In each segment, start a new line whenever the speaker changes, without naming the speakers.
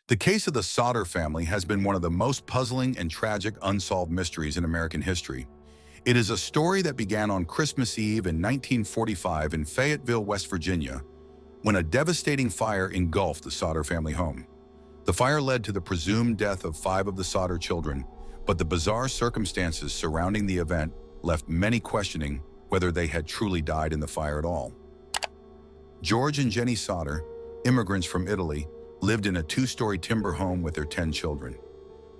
The case of the Sodder family has been one of the most puzzling and tragic unsolved mysteries in American history. It is a story that began on Christmas Eve in 1945 in Fayetteville, West Virginia, when a devastating fire engulfed the Sodder family home. The fire led to the presumed death of 5 of the Sodder children, but the bizarre circumstances surrounding the event left many questioning whether they had truly died in the fire at all. George and Jenny Sodder, immigrants from Italy, lived in a 2-story timber home with their 10 children.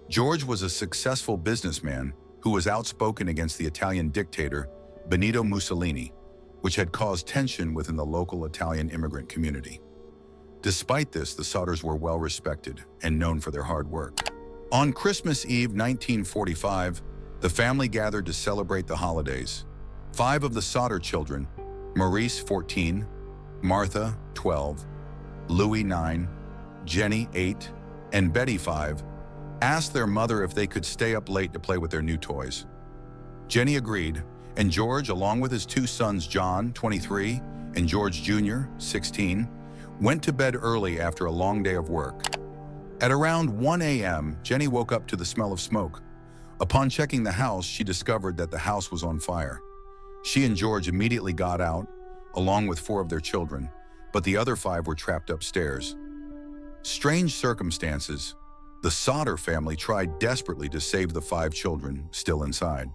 George was a successful businessman who was outspoken against the Italian dictator Benito Mussolini, which had caused tension within the local Italian immigrant community. Despite this, the Sodders were well respected and known for their hard work. On Christmas Eve 1945, the family gathered to celebrate the holidays. 5 of the Sodder children, Maurice 14, Martha 12, Louis 9, Jenny 8, and Betty 5, asked their mother if they could stay up late to play with their new toys. Jenny agreed, and George, along with his 2 sons John, 23, and George Jr., 16, went to bed early after a long day of work. At around 1 a.m., Jenny woke up to the smell of smoke. Upon checking the house, she discovered that the house was on fire. She and George immediately got out, along with 4 of their children, but the other 5 were trapped upstairs. Strange circumstances. The Sodder family tried desperately to save the 5 children still inside.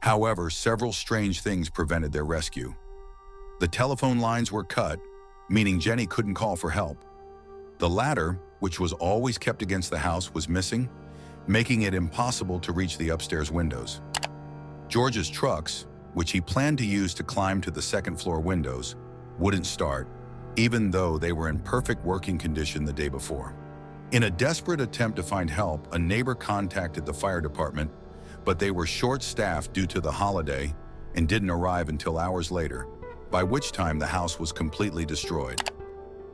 However, several strange things prevented their rescue. The telephone lines were cut, meaning Jenny couldn't call for help. The ladder, which was always kept against the house, was missing, making it impossible to reach the upstairs windows. George's trucks, which he planned to use to climb to the second-floor windows, wouldn't start, even though they were in perfect working condition the day before. In a desperate attempt to find help, a neighbor contacted the fire department, but they were short-staffed due to the holiday and didn't arrive until hours later, by which time the house was completely destroyed.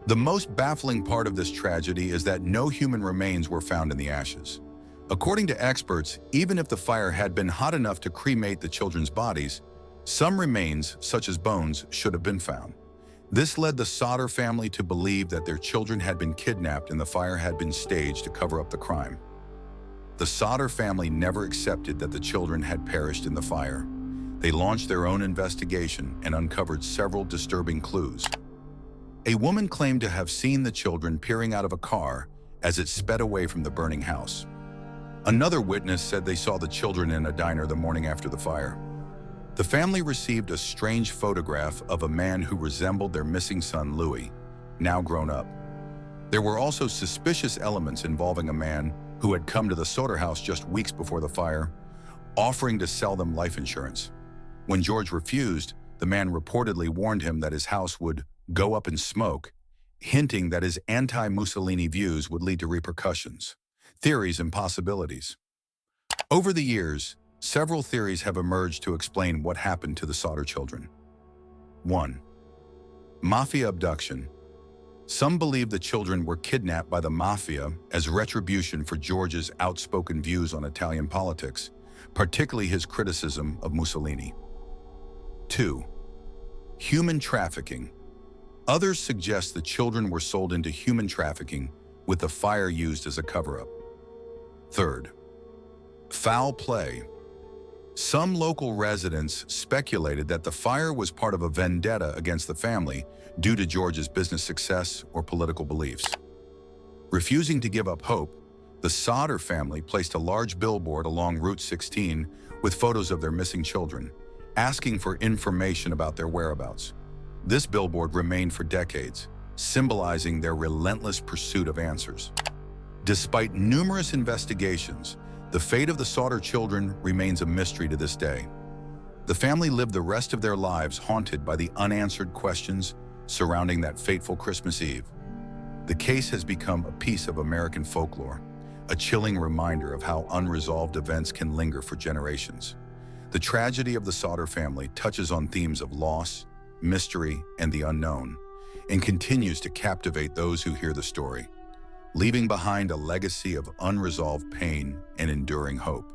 The most baffling part of this tragedy is that no human remains were found in the ashes. According to experts, even if the fire had been hot enough to cremate the children's bodies, some remains, such as bones, should have been found. This led the Sodder family to believe that their children had been kidnapped and the fire had been staged to cover up the crime. The Sodder family never accepted that the children had perished in the fire. They launched their own investigation and uncovered several disturbing clues. A woman claimed to have seen the children peering out of a car as it sped away from the burning house. Another witness said they saw the children in a diner the morning after the fire. The family received a strange photograph of a man who resembled their missing son Louis, now grown up. There were also suspicious elements involving a man who had come to the Sodder house just weeks before the fire, offering to sell them life insurance. When George refused, the man reportedly warned him that his house would go up in smoke, hinting that his anti-Mussolini views would lead to repercussions, theories, and possibilities. Over the years, several theories have emerged to explain what happened to the Sodder children. 1. Mafia abduction. Some believe the children were kidnapped by the mafia as retribution for George's outspoken views on Italian politics, particularly his criticism of Mussolini. 2. Human trafficking. Others suggest the children were sold into human trafficking, with the fire used as a cover-up. 3. Foul play. Some local residents speculated that the fire was part of a vendetta against the family due to George's business success or political beliefs. Refusing to give up hope, the Sodder family placed a large billboard along Route 16 with photos of their missing children, asking for information about their whereabouts. This billboard remained for decades, symbolizing their relentless pursuit of answers. Despite numerous investigations, the fate of the Sodder children remains a mystery to this day. The family lived the rest of their lives haunted by the unanswered questions surrounding that fateful Christmas Eve. The case has become a piece of American folklore, a chilling reminder of how unresolved events can linger for generations. The tragedy of the Sodder family touches on themes of loss, mystery, and the unknown, and continues to captivate those who hear the story, leaving behind a legacy of unresolved pain and enduring hope.